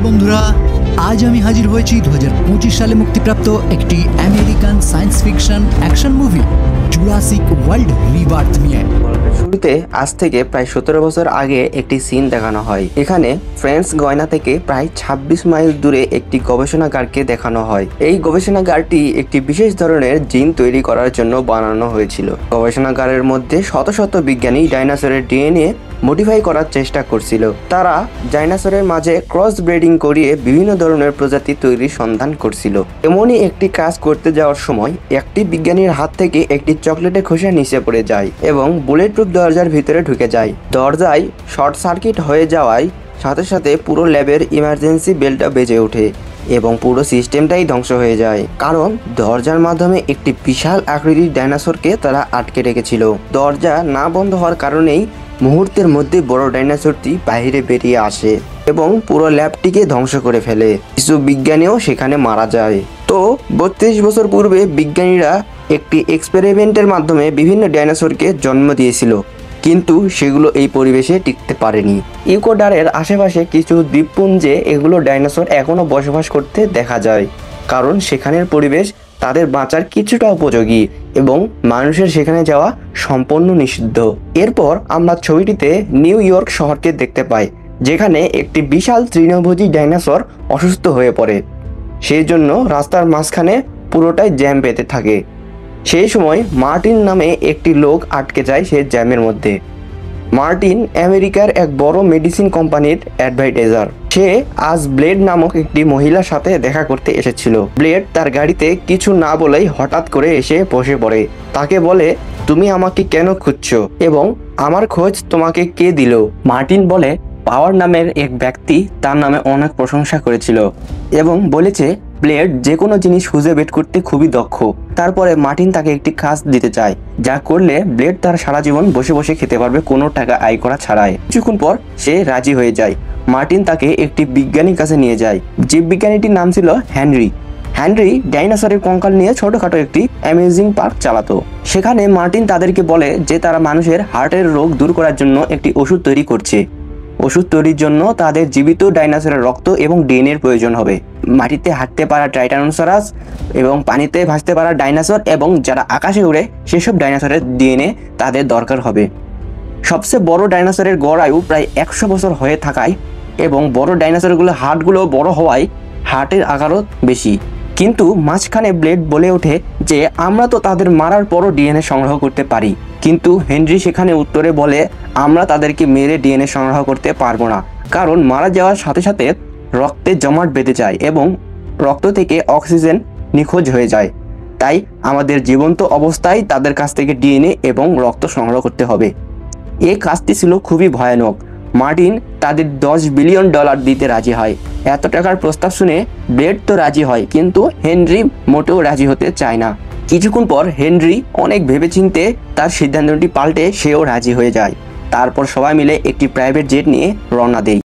বন্ধুরা, আজ আমি হাজির হয়েছি 2025 সালে মুক্তিপ্রাপ্ত একটি American science fiction action movie Jurassic world rebirth নিয়ে। শুরুতে আজ থেকে প্রায় 17 বছর আগে একটি সিন দেখানো হয়। এখানে ফ্রেঞ্চ গয়না থেকে প্রায় 26 মাইল দূরে একটি গবেষণাগারকে দেখানো হয়। এই গবেষণাগারটি একটি বিশেষ ধরনের জিন তৈরি করার জন্য বানানো হয়েছিল। গবেষণাগারের মধ্যে শত শত বিজ্ঞানী ডাইনোসরের ডিএনএ মডিফাই করার চেষ্টা করছিল। তারা ডাইনোসরের মাঝে ক্রস ব্রিডিং করিয়ে বিভিন্ন ধরনের প্রজাতি তৈরির সন্ধান করছিল। এমনই একটি কাজ করতে যাওয়ার সময় একটি বিজ্ঞানীর হাত থেকে একটি চকলেটের খোসা নিচে পড়ে যায় এবং বুলেট প্রুফ দরজার ভিতরে ঢুকে যায়। দরজায় শর্ট সার্কিট হয়ে যাওয়ায় সাথে সাথে পুরো ল্যাবের ইমার্জেন্সি বেলটা বেজে ওঠে এবং পুরো সিস্টেমটাই ধ্বংস হয়ে যায়, কারণ দরজার মাধ্যমে একটি বিশাল আকৃতির ডাইনোসরকে তারা আটকে রেখেছিল। দরজা না বন্ধ হওয়ার কারণেই মুহূর্তের মধ্যে বড় ডাইনোসরটি বাইরে বেরিয়ে আসে এবং পুরো ল্যাবটিকে ধ্বংস করে ফেলে। কিছু বিজ্ঞানীও সেখানে মারা যায়। তো 32 বছর পূর্বে বিজ্ঞানীরা একটি এক্সপেরিমেন্টের মাধ্যমে বিভিন্ন ডাইনোসরকে জন্ম দিয়েছিল, কিন্তু সেগুলো এই পরিবেশে টিকতে পারেনি। ইকুয়েডরের আশেপাশে কিছু দ্বীপপুঞ্জে এগুলো ডাইনোসর এখনও বসবাস করতে দেখা যায়, কারণ সেখানের পরিবেশ তাদের বাঁচার কিছুটা উপযোগী এবং মানুষের সেখানে যাওয়া সম্পূর্ণ নিষিদ্ধ। এরপর আমরা ছবিটিতে নিউ ইয়র্ক শহরকে দেখতে পাই, যেখানে একটি বিশাল তৃণভোজী ডাইনোসর অসুস্থ হয়ে পড়ে। সেই জন্য রাস্তার মাঝখানে পুরোটাই জ্যাম পেতে থাকে। সেই সময় মার্টিন নামে একটি লোক আটকে যায় সেই জ্যামের মধ্যে। মার্টিন আমেরিকার এক বড় মেডিসিন কোম্পানির অ্যাডভাইটাইজার। সে আজ ব্লেড নামক একটি মহিলার সাথে দেখা করতে এসেছিল। ব্লেড তার গাড়িতে কিছু না বলেই হঠাৎ করে এসে বসে পড়ে। তাকে বলে, তুমি আমাকে কেন খুঁজছো এবং আমার খোঁজ তোমাকে কে দিল? মার্টিন বলে, পাওয়ার নামের এক ব্যক্তি তার নামে অনেক প্রশংসা করেছিল এবং বলেছে ব্লেড যে কোনো জিনিস খুঁজে বের করতে খুবই দক্ষ। তারপরে মার্টিন তাকে একটি কাজ দিতে চায়, যা করলে ব্লেড তার সারা জীবন বসে বসে খেতে পারবে কোনো টাকা আয় করা ছাড়াই। কিছুক্ষণ পর সে রাজি হয়ে যায়। মার্টিন তাকে একটি বিজ্ঞানীর কাছে নিয়ে যায়। যে বিজ্ঞানীটির নাম ছিল হেনরি। হেনরি ডাইনোসরের কঙ্কাল নিয়ে ছোটখাটো একটি অ্যামেজিং পার্ক চালাতো। সেখানে মার্টিন তাদেরকে বলে যে তারা মানুষের হার্টের রোগ দূর করার জন্য একটি ওষুধ তৈরি করছে। ওষুধ তৈরির জন্য তাদের জীবিত ডাইনোসরের রক্ত এবং ডিএনএর প্রয়োজন হবে। মাটিতে হাঁটতে পারা টাইটানোসরাস এবং পানিতে ভাসতে পারা ডাইনোসর এবং যারা আকাশে উড়ে সেসব ডাইনোসরের ডিএনএ তাদের দরকার হবে। সবচেয়ে বড় ডাইনোসরের গড় আয়ু প্রায় 100 বছর হয়ে থাকায় এবং বড় ডাইনোসরগুলো হার্টগুলো বড় হওয়ায় হার্টের আকারও বেশি। কিন্তু মাঝখানে ব্লেড বলে ওঠে যে আমরা তো তাদের মারার পরও ডিএনএ সংগ্রহ করতে পারি। কিন্তু হেনরি সেখানে উত্তরে বলে, আমরা তাদেরকে মেরে ডিএনএ সংগ্রহ করতে পারবো না, কারণ মারা যাওয়ার সাথে সাথে রক্তে জমাট বেঁধে যায় এবং রক্ত থেকে অক্সিজেন নিখোঁজ হয়ে যায়। তাই আমাদের জীবন্ত অবস্থায় তাদের কাছ থেকে ডিএনএ এবং রক্ত সংগ্রহ করতে হবে। এই কাজটি ছিল খুবই ভয়ানক। মার্টিন তাদের $10 বিলিয়ন দিতে রাজি হয়। এত টাকার প্রস্তাব শুনে ব্লেড তো রাজি হয়, কিন্তু হেনরি মোটেও রাজি হতে চায় না। কিছুক্ষণ পর হেনরি অনেক ভেবেচিন্তে তার সিদ্ধান্তটি পাল্টে সেও রাজি হয়ে যায়। তারপর সবাই মিলে একটি প্রাইভেট জেট নিয়ে রওনা দেয়।